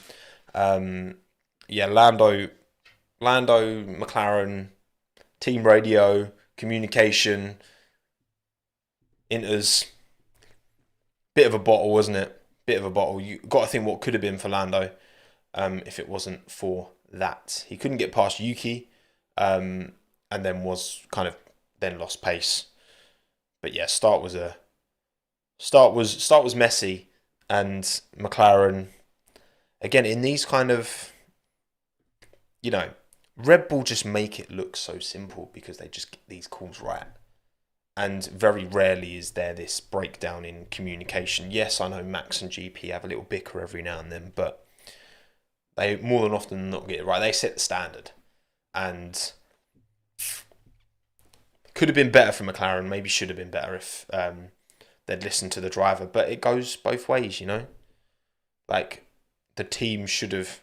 Yeah, Lando, McLaren, team radio, communication, Inter's, bit of a bottle, wasn't it? Bit of a bottle. You got to think what could have been for Lando. If it wasn't for that, he couldn't get past Yuki, and then was kind of lost pace. But yeah, start was messy, and McLaren again in these kind of, you know, Red Bull just make it look so simple because they just get these calls right, and very rarely is there this breakdown in communication. Yes, I know Max and GP have a little bicker every now and then, but they more than often not get it right. They set the standard. And could have been better for McLaren. Maybe should have been better if they'd listened to the driver. But it goes both ways, you know? Like, the team should have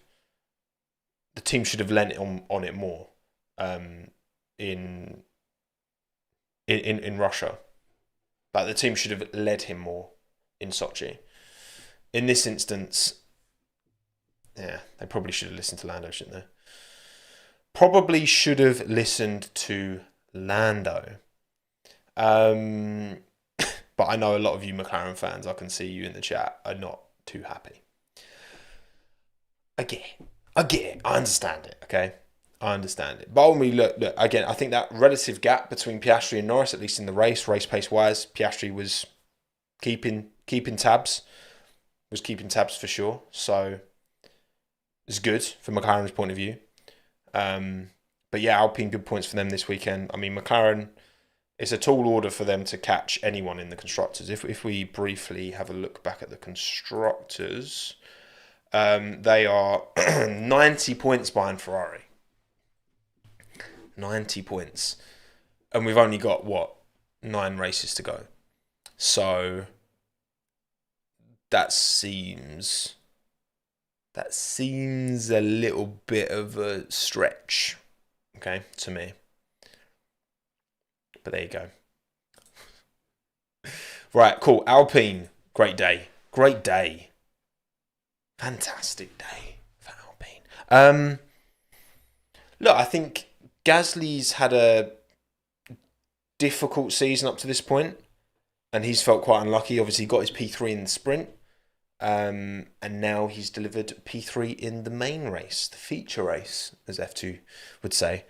lent on it more in Russia. Like, the team should have led him more in Sochi. In this instance... Yeah, they probably should have listened to Lando, shouldn't they? Probably should have listened to Lando. But I know a lot of you McLaren fans, I can see you in the chat, are not too happy. I get it. I understand it, okay? I understand it. But ultimately, look, again, I think that relative gap between Piastri and Norris, at least in the race pace-wise, Piastri was keeping tabs. Was keeping tabs for sure. So... it's good from McLaren's point of view. But yeah, Alpine, good points for them this weekend. I mean, McLaren, it's a tall order for them to catch anyone in the Constructors. If we briefly have a look back at the Constructors, they are 90 points behind Ferrari. 90 points. And we've only got, 9 races to go. So that seems a little bit of a stretch, okay, to me. But there you go. Right, cool. Alpine, great day. Great day. Fantastic day for Alpine. Look, I think Gasly's had a difficult season up to this point, and he's felt quite unlucky. Obviously, he got his P3 in the sprint, and now he's delivered P3 in the main race, the feature race, as F2 would say.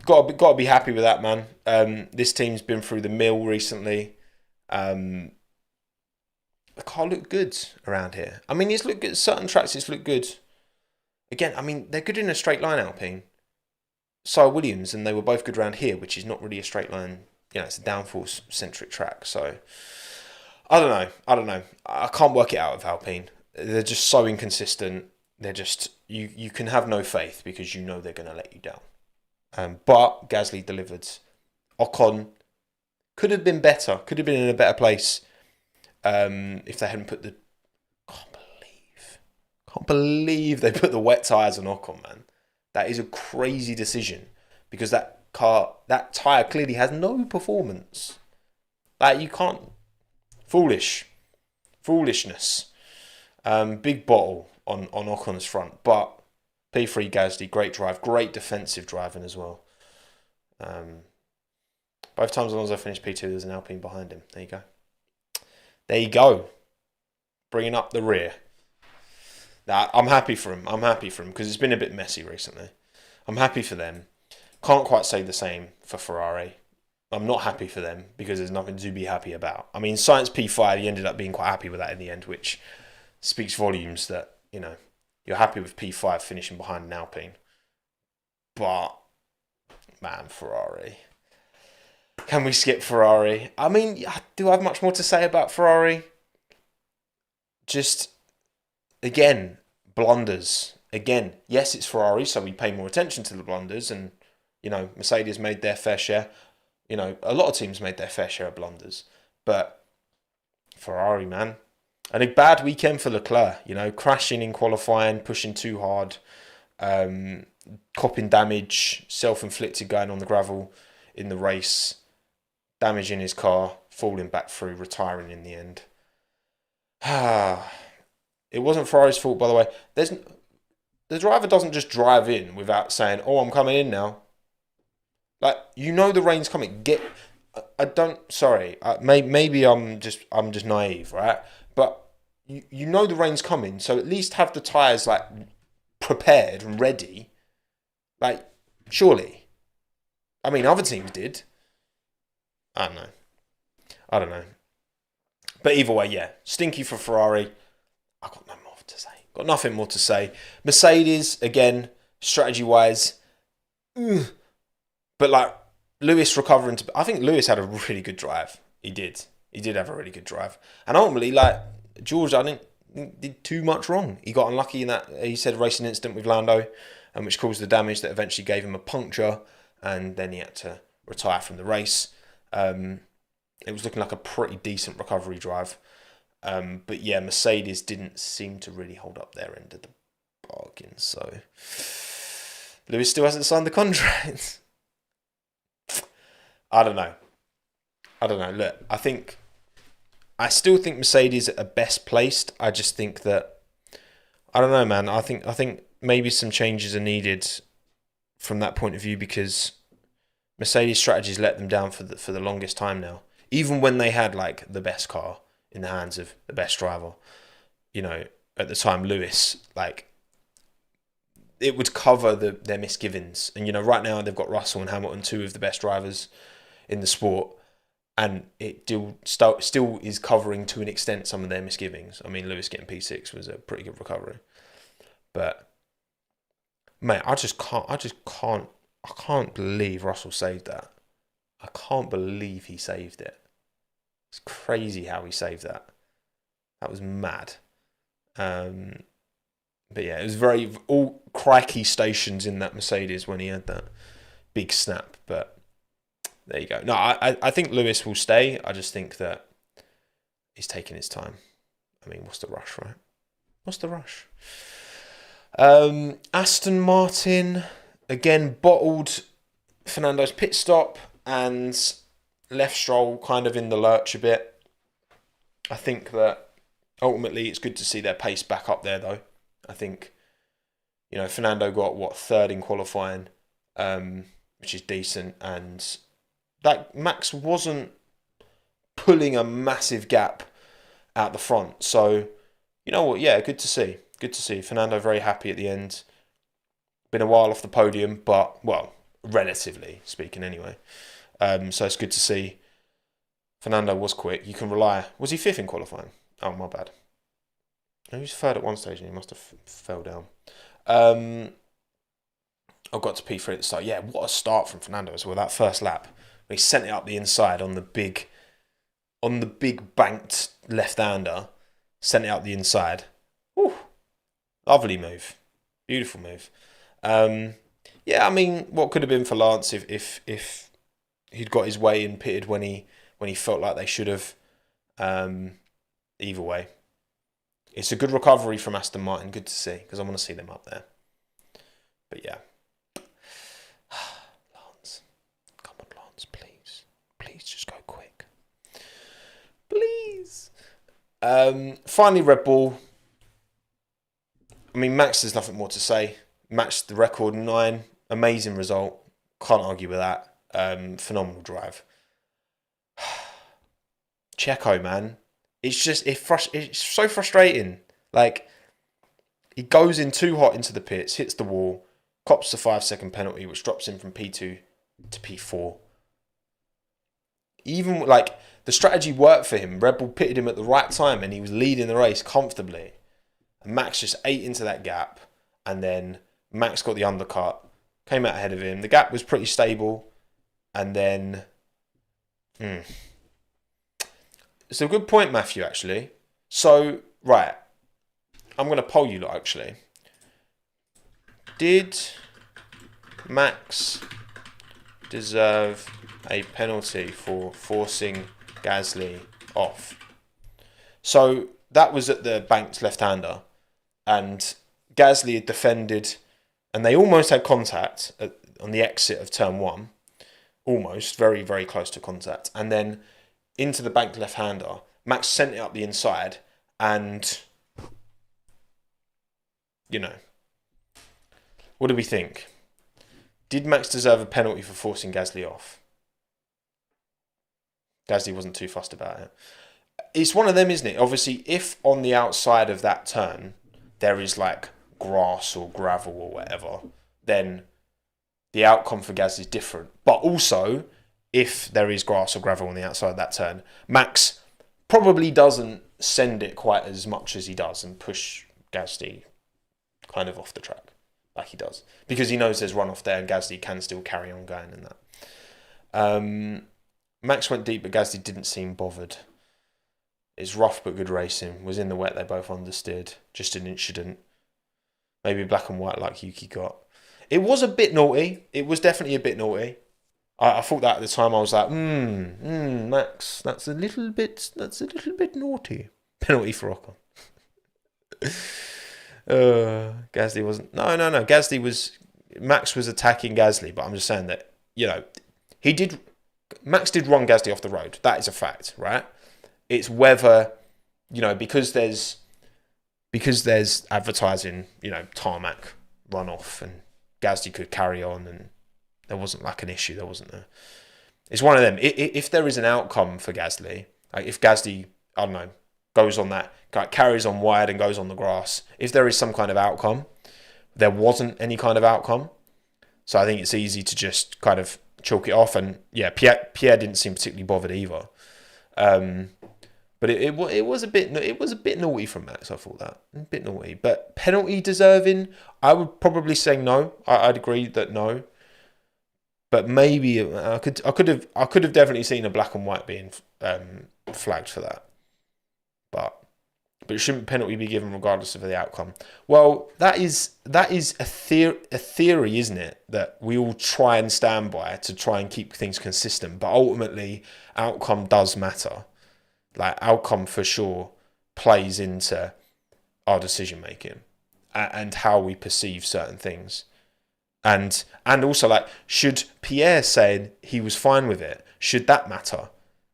Got to be happy with that, man. This team's been through the mill recently. The car looked good around here. I mean, it's looked good. Certain tracks, it's looked good. Again, I mean, they're good in a straight line, Alpine. So Williams, and they were both good around here, which is not really a straight line. You know, it's a downforce-centric track. So, I don't know. I can't work it out with Alpine. They're just so inconsistent. They're just... You can have no faith because you know they're going to let you down. But Gasly delivered. Ocon could have been better. Could have been in a better place if they hadn't put the... Can't believe they put the wet tyres on Ocon, man. That is a crazy decision because that tyre clearly has no performance. Like, you can't... Foolishness. Big bottle on Ocon's front. But P3 Gasly, great drive. Great defensive driving as well. Both times Alonso finished P2, there's an Alpine behind him. There you go. Bringing up the rear. Now, I'm happy for him. Because it's been a bit messy recently. I'm happy for them. Can't quite say the same for Ferrari. I'm not happy for them because there's nothing to be happy about. I mean, Sainz P5, he ended up being quite happy with that in the end, which speaks volumes that, you know, you're happy with P5 finishing behind an Alpine. But, man, Ferrari. Can we skip Ferrari? I mean, do I have much more to say about Ferrari? Just, again, blunders. Again, yes, it's Ferrari, so we pay more attention to the blunders. And, you know, Mercedes made their fair share. You know, a lot of teams made their fair share of blunders. But Ferrari, man. And a bad weekend for Leclerc. You know, crashing in qualifying, pushing too hard, copping damage, self-inflicted going on the gravel in the race, damaging his car, falling back through, retiring in the end. It wasn't Ferrari's fault, by the way. The driver doesn't just drive in without saying, "Oh, I'm coming in now." Like, you know the rain's coming. Maybe I'm just naive, right? But you know the rain's coming, so at least have the tyres like prepared and ready. Like, surely. I mean, other teams did. I don't know. But either way, yeah, stinky for Ferrari. I got no more to say. Got nothing more to say. Mercedes, again, strategy-wise, but like Lewis recovering I think Lewis had a really good drive. He did have a really good drive. And ultimately, like, George, I didn't did too much wrong. He got unlucky in that, he said, racing incident with Lando, which caused the damage that eventually gave him a puncture, and then he had to retire from the race. It was looking like a pretty decent recovery drive. But yeah, Mercedes didn't seem to really hold up their end of the bargain. So Lewis still hasn't signed the contract. I don't know. Look, I still think Mercedes are best placed. I just think that, I don't know, man. I think maybe some changes are needed from that point of view, because Mercedes strategies let them down for the longest time now. Even when they had like the best car in the hands of the best driver, you know, at the time, Lewis, like, it would cover their misgivings. And, you know, right now they've got Russell and Hamilton, two of the best drivers in the sport, and it still is covering to an extent some of their misgivings. I mean, Lewis getting P6 was a pretty good recovery, but mate, I can't believe Russell saved that. I can't believe he saved it. It's crazy how he saved that. That was mad. But yeah, it was all crikey stations in that Mercedes when he had that big snap. But there you go. No, I think Lewis will stay. I just think that he's taking his time. I mean, what's the rush, right? What's the rush? Aston Martin, again, bottled Fernando's pit stop and left Stroll kind of in the lurch a bit. I think that ultimately it's good to see their pace back up there, though. I think, Fernando got, third in qualifying, which is decent. And that Max wasn't pulling a massive gap out the front. So, you know what? Yeah, good to see. Good to see. Fernando very happy at the end. Been a while off the podium, but, well, relatively speaking anyway. So it's good to see. Fernando was quick. You can rely. Was he fifth in qualifying? Oh, my bad. He was third at one stage and he must have fell down. I got to P3 at the start. Yeah, what a start from Fernando as well. That first lap. He sent it up the inside on the big banked left-hander. Sent it up the inside. Whew. Lovely move. Beautiful move. Yeah, I mean, what could have been for Lance if he'd got his way and pitted when he felt like they should have. Either way, it's a good recovery from Aston Martin. Good to see, because I want to see them up there. But yeah, Lance, come on, Lance, please just go quick, please. Finally, Red Bull. I mean, Max, there's nothing more to say. Matched the record 9. Amazing result. Can't argue with that. Phenomenal drive. Checo, man. It's so frustrating. Like, he goes in too hot into the pits, hits the wall, cops the 5-second penalty, which drops him from P2 to P4. Even, like, the strategy worked for him. Red Bull pitted him at the right time and he was leading the race comfortably. And Max just ate into that gap, and then Max got the undercut, came out ahead of him. The gap was pretty stable, and then... It's a good point, Matthew, actually. So, right. I'm going to poll you lot, actually. Did Max deserve a penalty for forcing Gasly off? So, that was at the banked left-hander. And Gasly had defended, and they almost had contact on the exit of turn 1. Almost, very, very close to contact. And then into the banked left-hander, Max sent it up the inside, and, what do we think? Did Max deserve a penalty for forcing Gasly off? Gasly wasn't too fussed about it. It's one of them, isn't it? Obviously, if on the outside of that turn there is like grass or gravel or whatever, then the outcome for Gasly is different. But also, if there is grass or gravel on the outside of that turn, Max probably doesn't send it quite as much as he does and push Gasly kind of off the track like he does, because he knows there's runoff there and Gasly can still carry on going in that. Max went deep, but Gasly didn't seem bothered. It's rough but good racing. Was in the wet, they both understood. Just an incident. Maybe black and white like Yuki got. It was a bit naughty. It was definitely a bit naughty. I thought that at the time. I was like, Max, that's a little bit naughty. Penalty for Ocon. Gasly wasn't. No. Max was attacking Gasly, but I'm just saying that, Max did run Gasly off the road. That is a fact, right? It's whether, because there's advertising, tarmac runoff, and Gasly could carry on, and there wasn't like an issue. There wasn't a. It's one of them. If there is an outcome for Gasly, like if Gasly, I don't know, goes on that, carries on wide and goes on the grass, if there is some kind of outcome, there wasn't any kind of outcome. So I think it's easy to just kind of chalk it off. And yeah, Pierre didn't seem particularly bothered either. But it was a bit naughty from Max. I thought that a bit naughty, but penalty deserving. I would probably say no. I'd agree that no. But maybe I could have definitely seen a black and white being flagged for that. But shouldn't penalty be given regardless of the outcome? Well, that is a theory, isn't it? That we all try and stand by to try and keep things consistent. But ultimately, outcome does matter. Like, outcome for sure plays into our decision making and how we perceive certain things. And also, like, should Pierre say he was fine with it? Should that matter?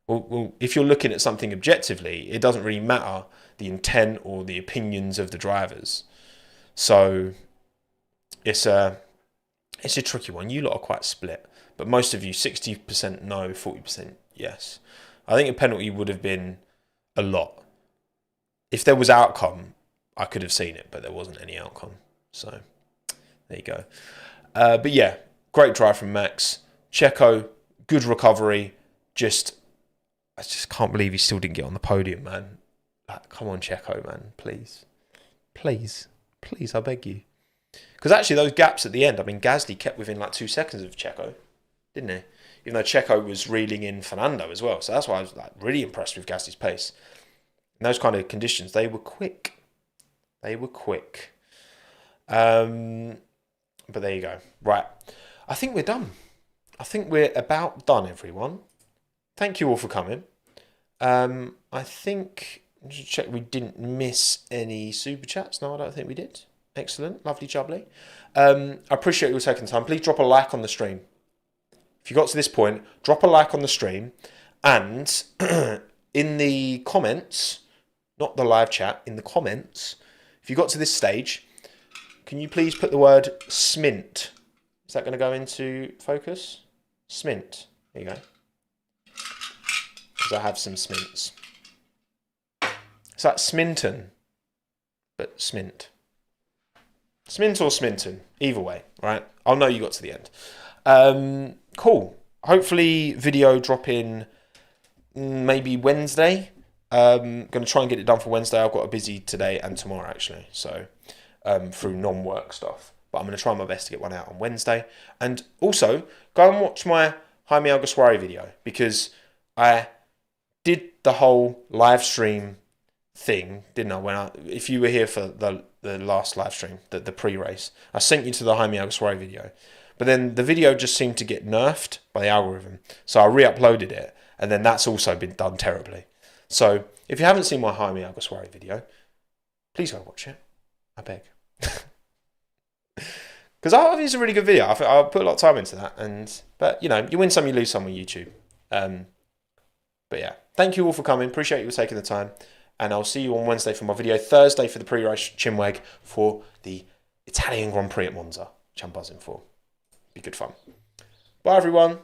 Well, if you're looking at something objectively, it doesn't really matter the intent or the opinions of the drivers. So it's a tricky one. You lot are quite split, but most of you, 60% no, 40% yes. I think a penalty would have been a lot. If there was outcome, I could have seen it, but there wasn't any outcome. So there you go. But yeah, great drive from Max. Checo, good recovery. I just can't believe he still didn't get on the podium, man. Like, come on, Checo, man, please. Please, I beg you. Because actually those gaps at the end, I mean, Gasly kept within like 2 seconds of Checo, didn't he? Even though Checo was reeling in Fernando as well. So that's why I was like really impressed with Gasly's pace. In those kind of conditions, they were quick. But there you go. Right. I think we're done. I think we're about done, everyone. Thank you all for coming. I think, just check we didn't miss any super chats. No, I don't think we did. Excellent. Lovely jubbly. I appreciate you all taking the time. Please drop a like on the stream. If you got to this point, drop a like on the stream. And in the comments, not the live chat, in the comments, if you got to this stage, can you please put the word smint? Is that going to go into focus? Smint. There you go. Because I have some smints. It's like Sminton, but smint. Smint or Sminton, either way, right? I'll know you got to the end. Cool. Hopefully video drop in maybe Wednesday. Going to try and get it done for Wednesday. I've got a busy today and tomorrow actually, so through non-work stuff. But I'm going to try my best to get one out on Wednesday. And also, go and watch my Jaime Alguersuari video, because I did the whole live stream thing, didn't I? If you were here for the last live stream, the pre-race, I sent you to the Jaime Alguersuari video. But then the video just seemed to get nerfed by the algorithm. So I re-uploaded it, and then that's also been done terribly. So if you haven't seen my Jaime Alguersuari video, please go watch it. I beg. Because I think it's a really good video. I put a lot of time into that. But, you know, you win some, you lose some on YouTube. But yeah, thank you all for coming. Appreciate you taking the time. And I'll see you on Wednesday for my video. Thursday for the pre-race Chinwag for the Italian Grand Prix at Monza, which I'm buzzing for. Be good fun. Bye, everyone.